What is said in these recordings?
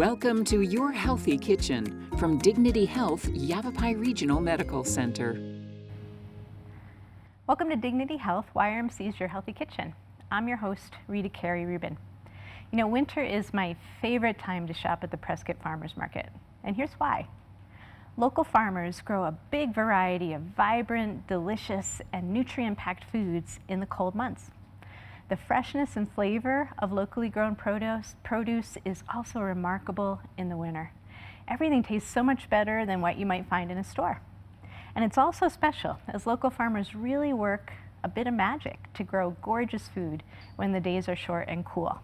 Welcome to Your Healthy Kitchen from Dignity Health Yavapai Regional Medical Center. Welcome to Dignity Health, YRMC's Your Healthy Kitchen. I'm your host, Rita Carey Rubin. You know, winter is my favorite time to shop at the Prescott Farmers Market, and here's why. Local farmers grow a big variety of vibrant, delicious, and nutrient-packed foods in the cold months. The freshness and flavor of locally grown produce is also remarkable in the winter. Everything tastes so much better than what you might find in a store. And it's also special, as local farmers really work a bit of magic to grow gorgeous food when the days are short and cool.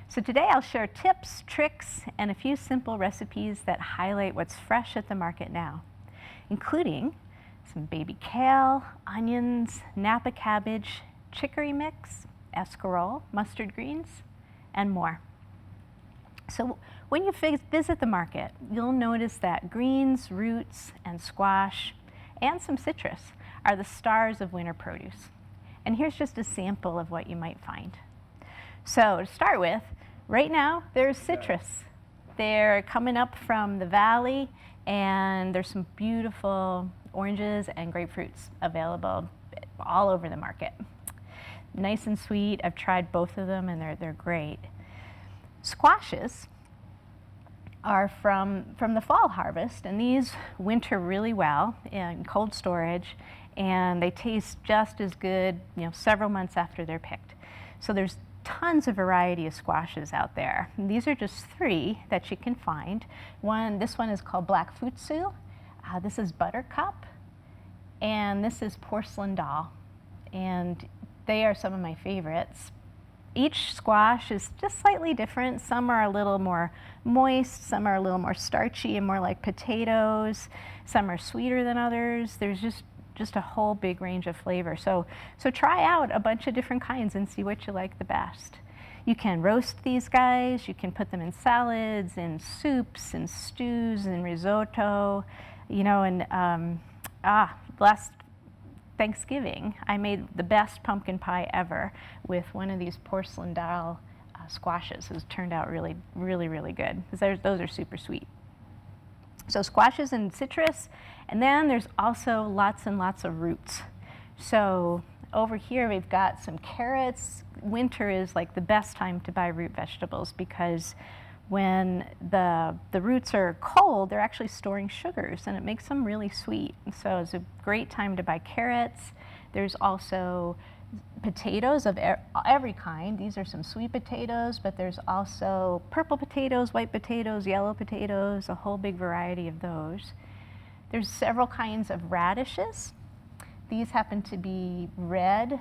So today I'll share tips, tricks, and a few simple recipes that highlight what's fresh at the market now, including some baby kale, onions, Napa cabbage, chicory mix, escarole, mustard greens, and more. So when you visit the market, you'll notice that greens, roots, and squash, and some citrus are the stars of winter produce. And here's just a sample of what you might find. So to start with, right now there's citrus. They're coming up from the valley, and there's some beautiful oranges and grapefruits available all over the market. Nice and sweet. I've tried both of them and they're great. Squashes are from the fall harvest, and these winter really well in cold storage, and they taste just as good, several months after they're picked. So there's tons of variety of squashes out there. And these are just three that you can find. This one is called black futsu. This is buttercup, and this is porcelain doll. And they are some of my favorites. Each squash is just slightly different. Some are a little more moist, some are a little more starchy and more like potatoes. Some are sweeter than others. There's just a whole big range of flavor. So try out a bunch of different kinds and see what you like the best. You can roast these guys, you can put them in salads, in soups, in stews, in risotto, last Thanksgiving, I made the best pumpkin pie ever with one of these porcelain doll squashes. It turned out really, really, really good, because those are super sweet. So squashes and citrus, and then there's also lots and lots of roots. So over here we've got some carrots. Winter is like the best time to buy root vegetables, because when the roots are cold, they're actually storing sugars, and it makes them really sweet. So it's a great time to buy carrots. There's also potatoes of every kind. These are some sweet potatoes, but there's also purple potatoes, white potatoes, yellow potatoes, a whole big variety of those. There's several kinds of radishes. These happen to be red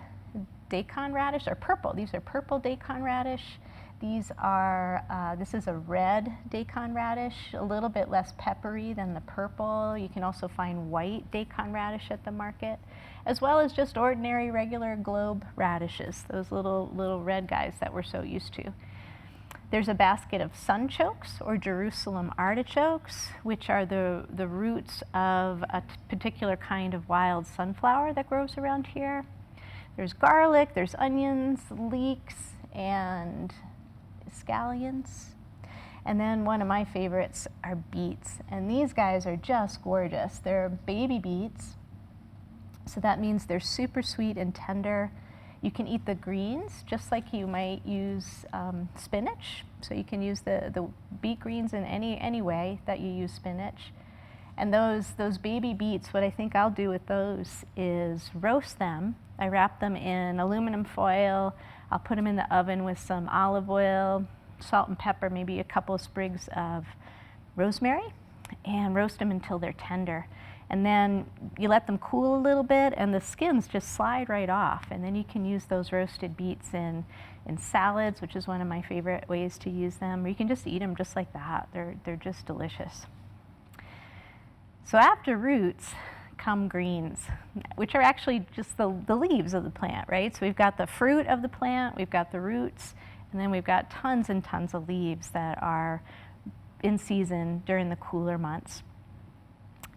daikon radish, or purple. These are purple daikon radish. This is a red daikon radish, a little bit less peppery than the purple. You can also find white daikon radish at the market, as well as just ordinary regular globe radishes, those little red guys that we're so used to. There's a basket of sunchokes, or Jerusalem artichokes, which are the roots of a particular kind of wild sunflower that grows around here. There's garlic, there's onions, leeks, and scallions. And then one of my favorites are beets, and these guys are just gorgeous. They're baby beets, so that means they're super sweet and tender. You can eat the greens just like you might use spinach, so you can use the beet greens in any way that you use spinach. And those baby beets, what I think I'll do with those is roast them. I wrap them in aluminum foil. I'll put them in the oven with some olive oil, salt and pepper, maybe a couple of sprigs of rosemary, and roast them until they're tender. And then you let them cool a little bit, and the skins just slide right off. And then you can use those roasted beets in salads, which is one of my favorite ways to use them. Or you can just eat them just like that. They're just delicious. So after roots come greens, which are actually just the leaves of the plant, right? So we've got the fruit of the plant, we've got the roots, and then we've got tons and tons of leaves that are in season during the cooler months.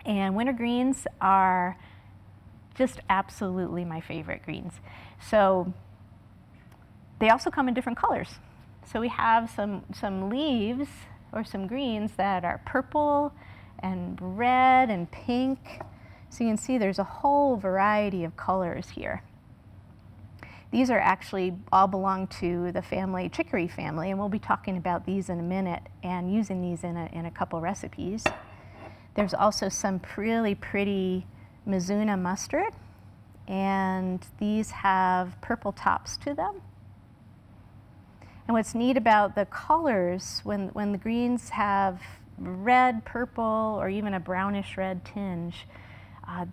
And winter greens are just absolutely my favorite greens. So they also come in different colors. So we have some leaves or some greens that are purple and red and pink. So you can see there's a whole variety of colors here. These are actually all belong to the family, chicory family, and we'll be talking about these in a minute and using these in a couple recipes. There's also some really pretty Mizuna mustard, and these have purple tops to them. And what's neat about the colors, when the greens have red, purple, or even a brownish red tinge,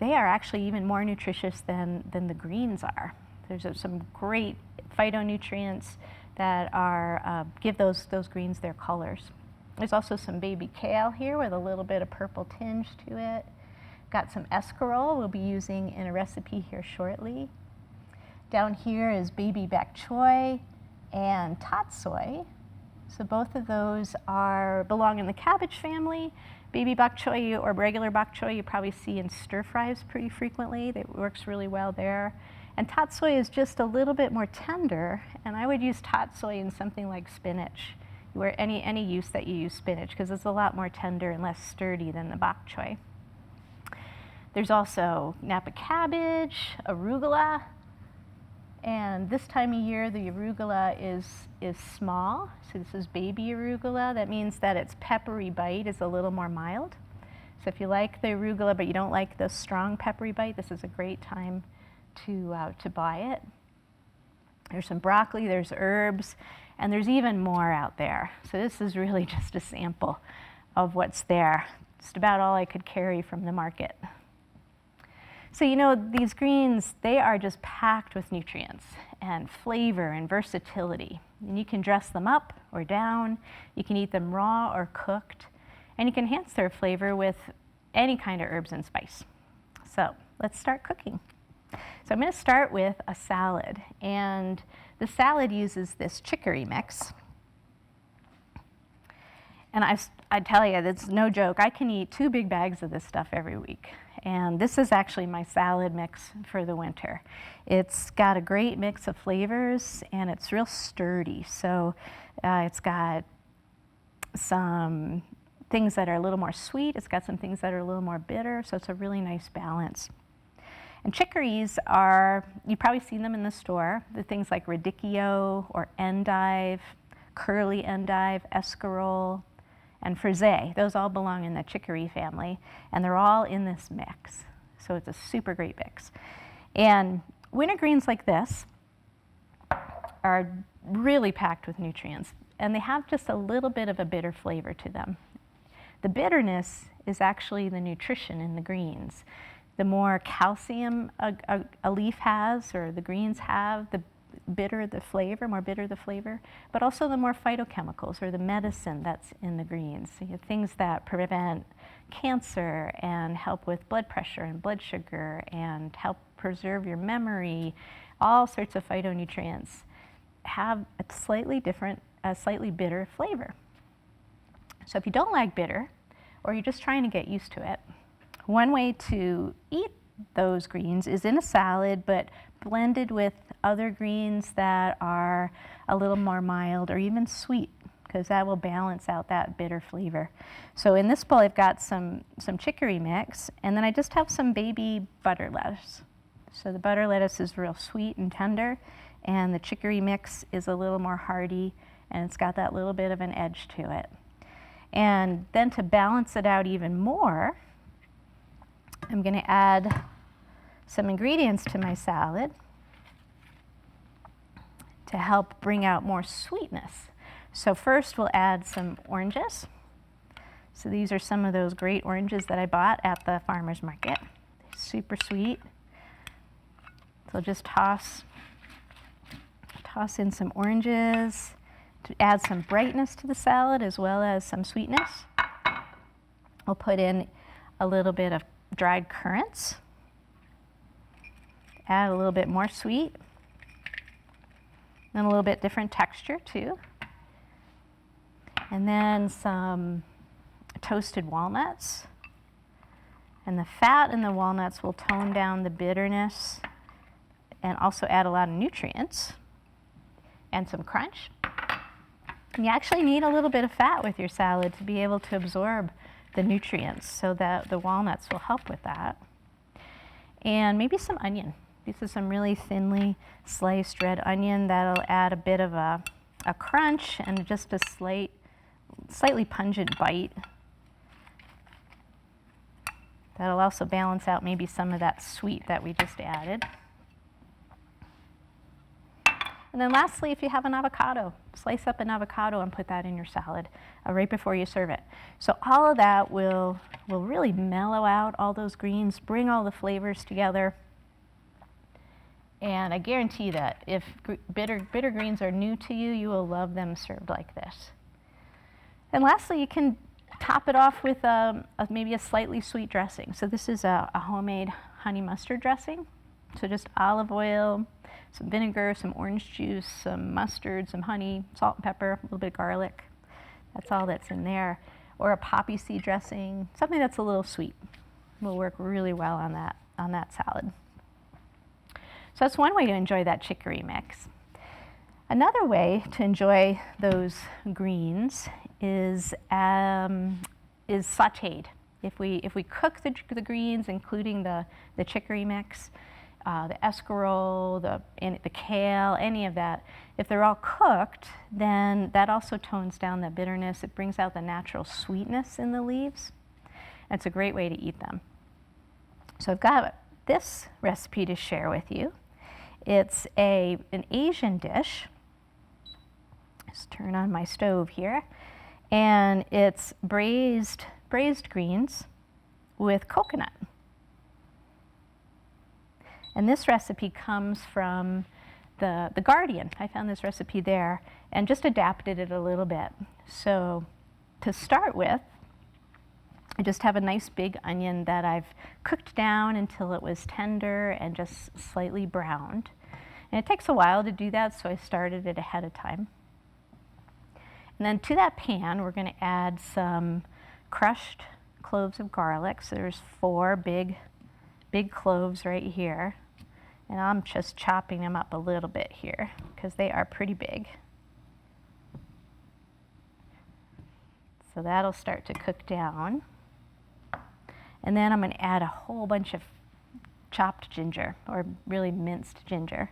they are actually even more nutritious than the greens are. There's some great phytonutrients that are give those greens their colors. There's also some baby kale here with a little bit of purple tinge to it. Got some escarole we'll be using in a recipe here shortly. Down here is baby bok choy and tatsoi. So both of those belong in the cabbage family. Baby bok choy or regular bok choy you probably see in stir fries pretty frequently. That works really well there. And tatsoi is just a little bit more tender, and I would use tatsoi in something like spinach, where any use that you use spinach, because it's a lot more tender and less sturdy than the bok choy. There's also Napa cabbage, arugula, and this time of year the arugula is small, so this is baby arugula. That means that its peppery bite is a little more mild. So if you like the arugula but you don't like the strong peppery bite, this is a great time to buy it. There's some broccoli, there's herbs, and there's even more out there. So this is really just a sample of what's there. Just about all I could carry from the market. So you know, these greens, they are just packed with nutrients and flavor and versatility. And you can dress them up or down, you can eat them raw or cooked, and you can enhance their flavor with any kind of herbs and spice. So let's start cooking. So I'm going to start with a salad, and the salad uses this chicory mix. And I tell you, it's no joke, I can eat 2 big bags of this stuff every week. And this is actually my salad mix for the winter. It's got a great mix of flavors, and it's real sturdy. So it's got some things that are a little more sweet, it's got some things that are a little more bitter, so it's a really nice balance. And chicories you've probably seen them in the store. The things like radicchio or endive, curly endive, escarole, and frisee. Those all belong in the chicory family, and they're all in this mix. So it's a super great mix. And winter greens like this are really packed with nutrients, and they have just a little bit of a bitter flavor to them. The bitterness is actually the nutrition in the greens. The more calcium a leaf has, or the greens have, the bitter the flavor, more bitter the flavor, but also the more phytochemicals or the medicine that's in the greens. You have things that prevent cancer and help with blood pressure and blood sugar and help preserve your memory. All sorts of phytonutrients have a slightly bitter flavor. So if you don't like bitter, or you're just trying to get used to it, one way to eat those greens is in a salad, but blended with other greens that are a little more mild or even sweet, because that will balance out that bitter flavor. So in this bowl I've got some chicory mix, and then I just have some baby butter lettuce. So the butter lettuce is real sweet and tender, and the chicory mix is a little more hearty, and it's got that little bit of an edge to it. And then to balance it out even more, I'm going to add some ingredients to my salad to help bring out more sweetness. So first we'll add some oranges. So these are some of those great oranges that I bought at the farmer's market. Super sweet. So just toss in some oranges to add some brightness to the salad as well as some sweetness. We'll put in a little bit of dried currants. Add a little bit more sweet. And a little bit different texture too. And then some toasted walnuts. And the fat in the walnuts will tone down the bitterness and also add a lot of nutrients and some crunch. And you actually need a little bit of fat with your salad to be able to absorb the nutrients, so that the walnuts will help with that. And maybe some onion. This is some really thinly sliced red onion that'll add a bit of a crunch and just a slightly pungent bite. That'll also balance out maybe some of that sweet that we just added. And then lastly, if you have an avocado, slice up an avocado and put that in your salad right before you serve it. So all of that will really mellow out all those greens, bring all the flavors together. And I guarantee that if bitter greens are new to you, you will love them served like this. And lastly, you can top it off with maybe a slightly sweet dressing. So this is a homemade honey mustard dressing. So just olive oil, some vinegar, some orange juice, some mustard, some honey, salt and pepper, a little bit of garlic. That's all that's in there. Or a poppy seed dressing, something that's a little sweet. Will work really well on that salad. So that's one way to enjoy that chicory mix. Another way to enjoy those greens is sautéed. If we cook the greens, including the chicory mix, the escarole, the kale, any of that, if they're all cooked, then that also tones down the bitterness. It brings out the natural sweetness in the leaves. And it's a great way to eat them. So I've got this recipe to share with you. It's an Asian dish. Just turn on my stove here. And it's braised greens with coconut. And this recipe comes from the Guardian. I found this recipe there and just adapted it a little bit. So to start with, I just have a nice big onion that I've cooked down until it was tender and just slightly browned. And it takes a while to do that, so I started it ahead of time. And then to that pan, we're going to add some crushed cloves of garlic. So there's 4 big cloves right here. And I'm just chopping them up a little bit here because they are pretty big. So that'll start to cook down. And then I'm going to add a whole bunch of chopped ginger, or really minced ginger.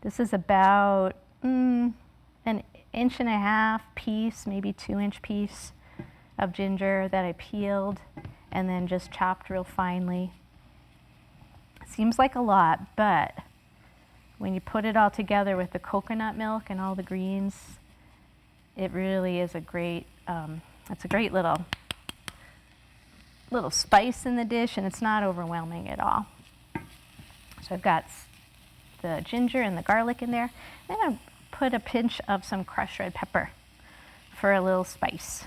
This is about an 1.5 inch piece, maybe 2-inch piece of ginger that I peeled and then just chopped real finely. Seems like a lot, but when you put it all together with the coconut milk and all the greens, it really is a great, it's a great little spice in the dish, and it's not overwhelming at all. So I've got the ginger and the garlic in there. I'm going to put a pinch of some crushed red pepper for a little spice.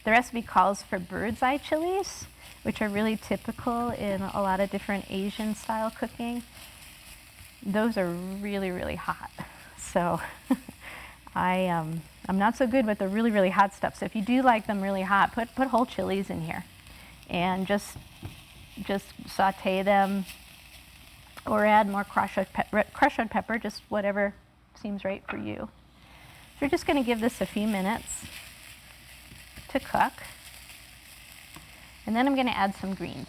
The recipe calls for bird's eye chilies, which are really typical in a lot of different Asian style cooking. Those are really, really hot. So I'm not so good with the really, really hot stuff. So if you do like them really hot, put whole chilies in here and just saute them, or add more crushed red pepper, just whatever seems right for you. So we're just going to give this a few minutes to cook. And then I'm going to add some greens.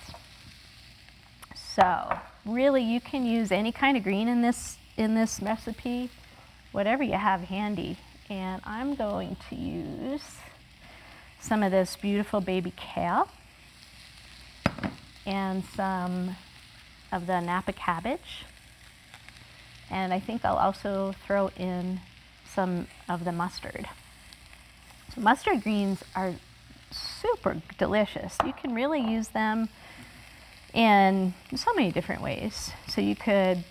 So really, you can use any kind of green in this recipe, whatever you have handy. And I'm going to use some of this beautiful baby kale and some of the Napa cabbage. And I think I'll also throw in some of the mustard. So mustard greens are super delicious. You can really use them in so many different ways. So you could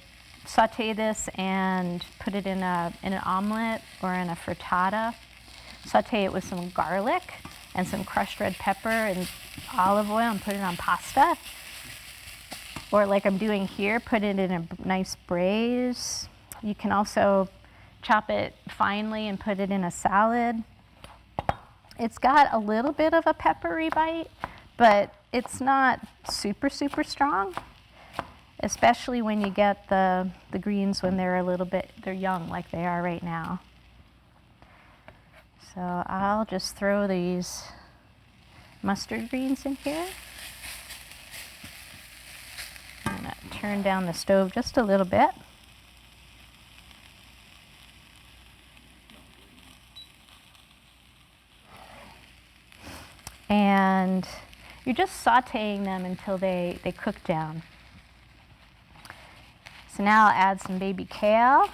saute this and put it in an omelet or in a frittata. Saute it with some garlic and some crushed red pepper and olive oil and put it on pasta. Or like I'm doing here, put it in a nice braise. You can also chop it finely and put it in a salad. It's got a little bit of a peppery bite, but it's not super, super strong. especially when you get the greens when they're young like they are right now. So I'll just throw these mustard greens in here. I'm going to turn down the stove just a little bit. And you're just sauteing them until they cook down. So now I'll add some baby kale.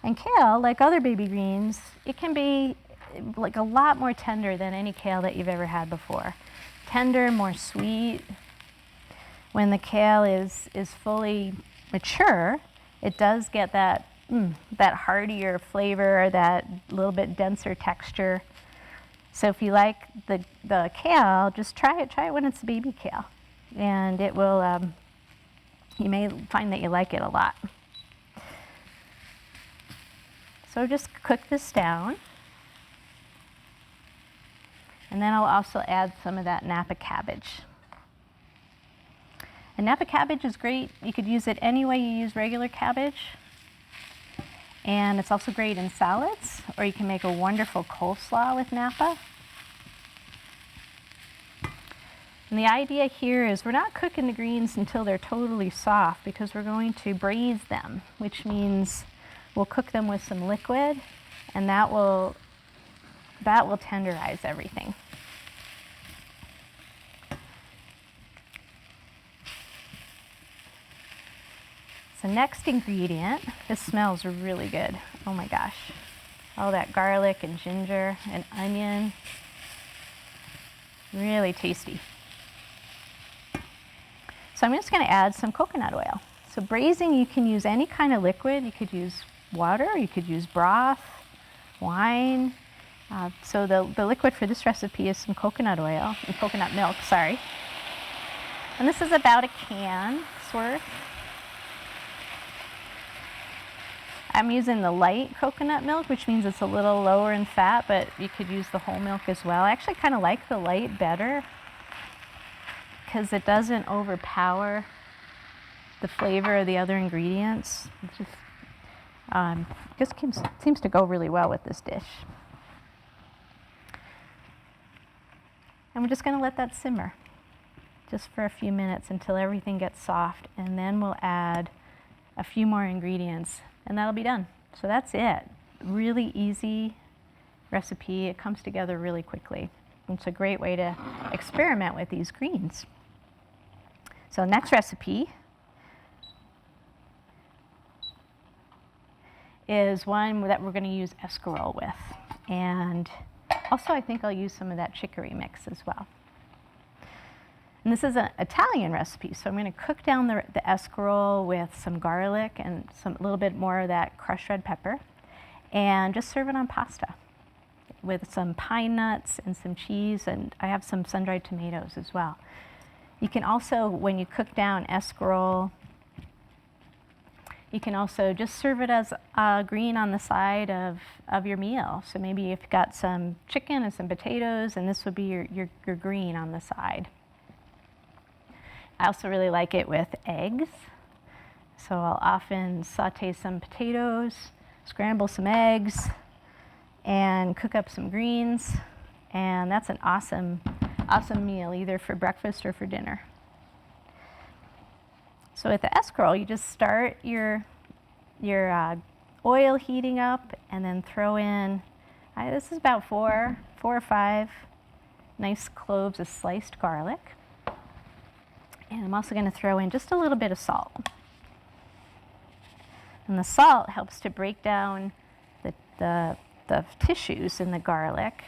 And kale, like other baby greens, it can be like a lot more tender than any kale that you've ever had before. Tender, more sweet. When the kale is fully mature, it does get that heartier flavor, that little bit denser texture. So if you like the kale, just try it when it's baby kale. And it will, you may find that you like it a lot. So just cook this down. And then I'll also add some of that Napa cabbage. And Napa cabbage is great. You could use it any way you use regular cabbage. And it's also great in salads, or you can make a wonderful coleslaw with Napa. And the idea here is we're not cooking the greens until they're totally soft, because we're going to braise them, which means we'll cook them with some liquid, and that will tenderize everything. So next ingredient, this smells really good. Oh my gosh. All that garlic and ginger and onion. Really tasty. So I'm just going to add some coconut oil. So braising, you can use any kind of liquid. You could use water, you could use broth, wine. So the liquid for this recipe is some coconut oil, coconut milk, sorry. And this is about a can's worth. I'm using the light coconut milk, which means it's a little lower in fat, but you could use the whole milk as well. I actually kind of like the light better because it doesn't overpower the flavor of the other ingredients. It just seems to go really well with this dish. And we're just going to let that simmer just for a few minutes until everything gets soft, and then we'll add a few more ingredients, and that'll be done. So that's it. Really easy recipe. It comes together really quickly. It's a great way to experiment with these greens. So next recipe is one that we're going to use escarole with. And also I think I'll use some of that chicory mix as well. And this is an Italian recipe, so I'm going to cook down the escarole with some garlic and a little bit more of that crushed red pepper, and just serve it on pasta with some pine nuts and some cheese, and I have some sun-dried tomatoes as well. You can also, when you cook down escarole, you can also just serve it as green on the side of your meal. So maybe you've got some chicken and some potatoes, and this would be your green on the side. I also really like it with eggs. So I'll often saute some potatoes, scramble some eggs, and cook up some greens. And that's an awesome meal, either for breakfast or for dinner. So with the escarole, you just start your oil heating up, and then throw in, this is about four or five nice cloves of sliced garlic. And I'm also going to throw in just a little bit of salt. And the salt helps to break down the tissues in the garlic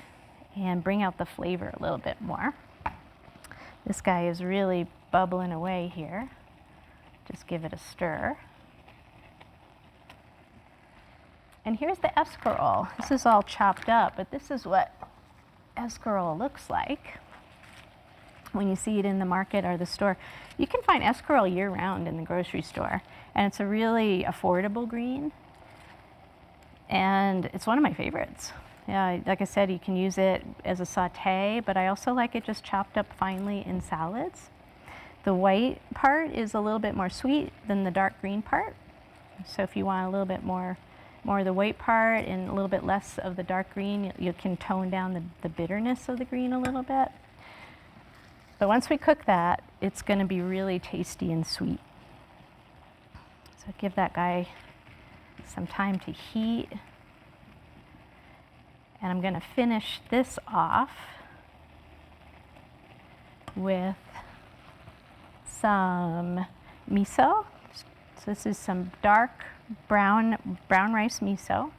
and bring out the flavor a little bit more. This guy is really bubbling away here. Just give it a stir. And here's the escarole. This is all chopped up, but this is what escarole looks like when you see it in the market or the store. You can find escarole year-round in the grocery store, and it's a really affordable green, and it's one of my favorites. Like I said, you can use it as a saute, but I also like it just chopped up finely in salads. The white part is a little bit more sweet than the dark green part. So if you want a little bit more of the white part and a little bit less of the dark green, you can tone down the bitterness of the green a little bit. But once we cook that, it's going to be really tasty and sweet. So give that guy some time to heat. And I'm going to finish this off with some miso. So this is some dark brown rice miso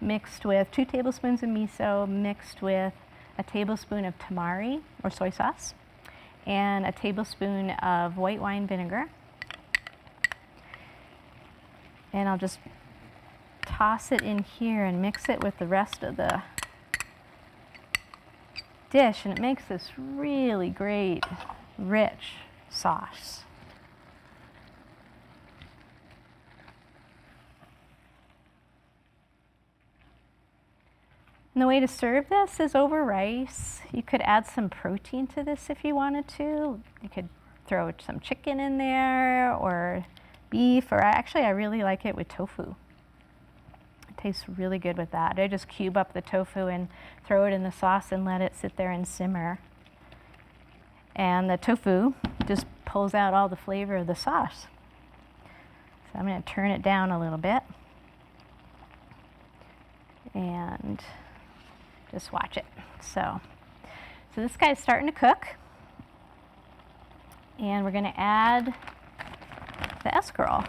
mixed with 2 tablespoons of miso mixed with a tablespoon of tamari or soy sauce and a tablespoon of white wine vinegar. And I'll just toss it in here and mix it with the rest of the dish, and it makes this really great, rich sauce. And the way to serve this is over rice. You could add some protein to this if you wanted to. You could throw some chicken in there or beef, or actually I really like it with tofu. It tastes really good with that. I just cube up the tofu and throw it in the sauce and let it sit there and simmer. And the tofu just pulls out all the flavor of the sauce. So I'm going to turn it down a little bit and just watch it. So this guy's starting to cook, and we're going to add the escarole.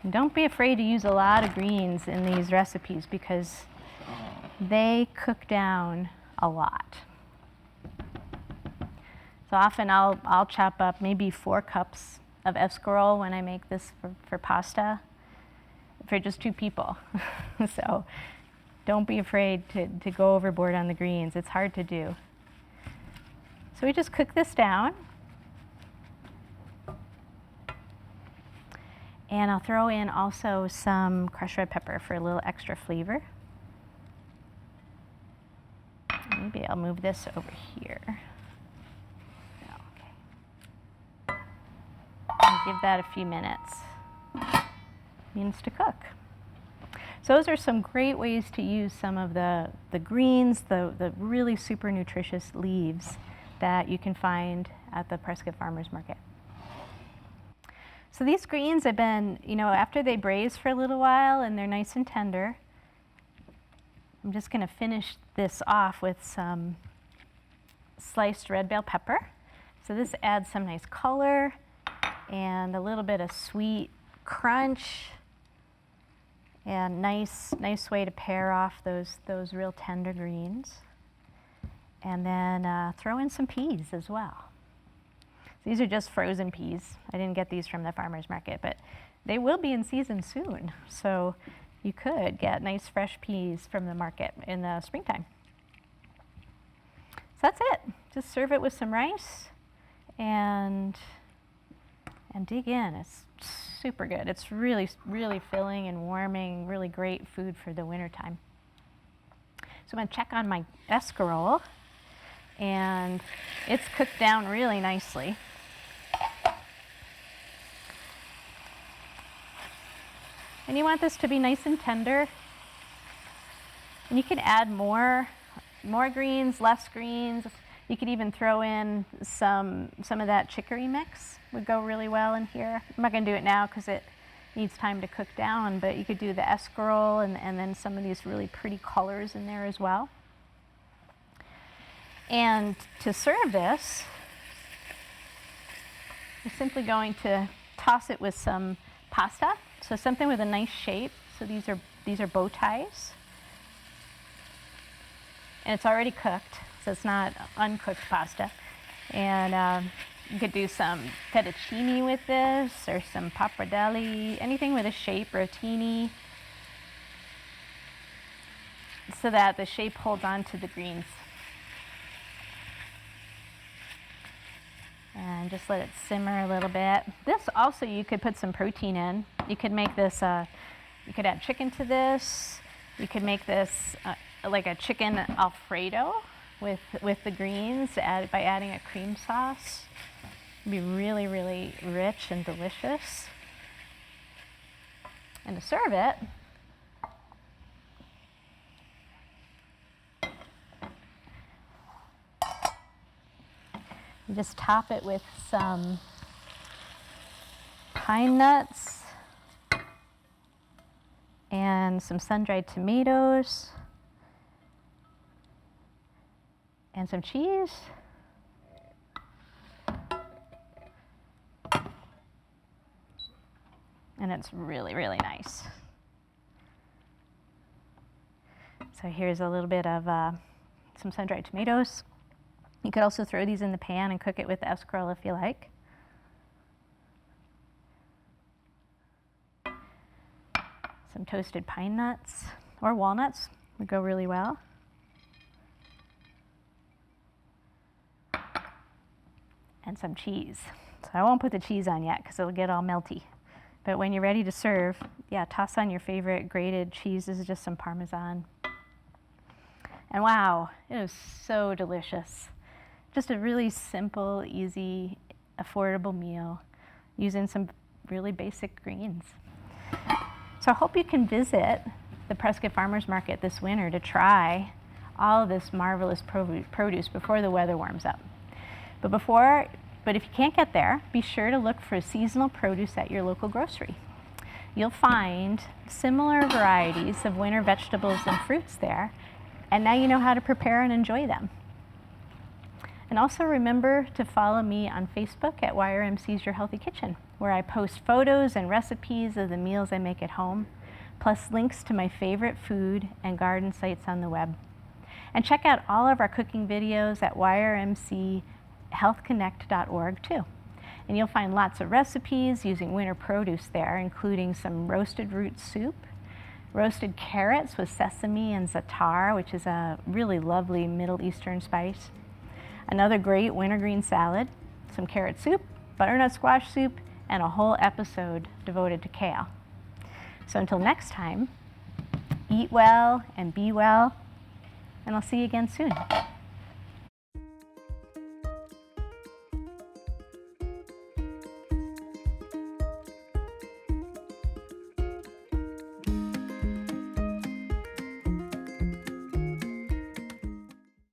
And don't be afraid to use a lot of greens in these recipes because they cook down a lot. So often I'll chop up maybe 4 cups of escarole when I make this for pasta for just 2 people. So don't be afraid to go overboard on the greens. It's hard to do. So we just cook this down. And I'll throw in also some crushed red pepper for a little extra flavor. Maybe I'll move this over here. Okay. And give that a few minutes. Means to cook. So those are some great ways to use some of the greens, the really super nutritious leaves that you can find at the Prescott Farmers Market. So these greens have been, after they braise for a little while and they're nice and tender, I'm just going to finish this off with some sliced red bell pepper. So this adds some nice color and a little bit of sweet crunch and nice way to pair off those real tender greens. And then throw in some peas as well. These are just frozen peas. I didn't get these from the farmer's market, but they will be in season soon. So you could get nice fresh peas from the market in the springtime. So that's it. Just serve it with some rice and dig in. It's super good. It's really, really filling and warming, really great food for the wintertime. So I'm going to check on my escarole, and it's cooked down really nicely. And you want this to be nice and tender. And you can add more greens, less greens. You could even throw in some of that chicory mix. Would go really well in here. I'm not going to do it now because it needs time to cook down, but you could do the escarole and then some of these really pretty colors in there as well. And to serve this, we're simply going to toss it with some pasta. So something with a nice shape. So these are bow ties. And it's already cooked, so it's not uncooked pasta. And you could do some fettuccine with this, or some pappardelle, anything with a shape, rotini, so that the shape holds on to the greens. And and just let it simmer a little bit. This also, you could put some protein in. You could make this, you could add chicken to this. You could make this like a chicken Alfredo with the greens by adding a cream sauce. It'd be really, really rich and delicious. And to serve it, you just top it with some pine nuts and some sun-dried tomatoes and some cheese. And it's really, really nice. So here's a little bit of some sun-dried tomatoes. You could also throw these in the pan and cook it with escarole if you like. Some toasted pine nuts or walnuts would go really well. And some cheese. So I won't put the cheese on yet because it'll get all melty. But when you're ready to serve, yeah, toss on your favorite grated cheese. This is just some Parmesan. And wow, it is so delicious. Just a really simple, easy, affordable meal using some really basic greens. So I hope you can visit the Prescott Farmers Market this winter to try all of this marvelous produce before the weather warms up. But if you can't get there, be sure to look for seasonal produce at your local grocery. You'll find similar varieties of winter vegetables and fruits there, and now you know how to prepare and enjoy them. And also remember to follow me on Facebook at YRMC's Your Healthy Kitchen, where I post photos and recipes of the meals I make at home, plus links to my favorite food and garden sites on the web. And check out all of our cooking videos at yrmchealthconnect.org too. And you'll find lots of recipes using winter produce there, including some roasted root soup, roasted carrots with sesame and za'atar, which is a really lovely Middle Eastern spice, another great wintergreen salad, some carrot soup, butternut squash soup, and a whole episode devoted to kale. So until next time, eat well and be well, and I'll see you again soon.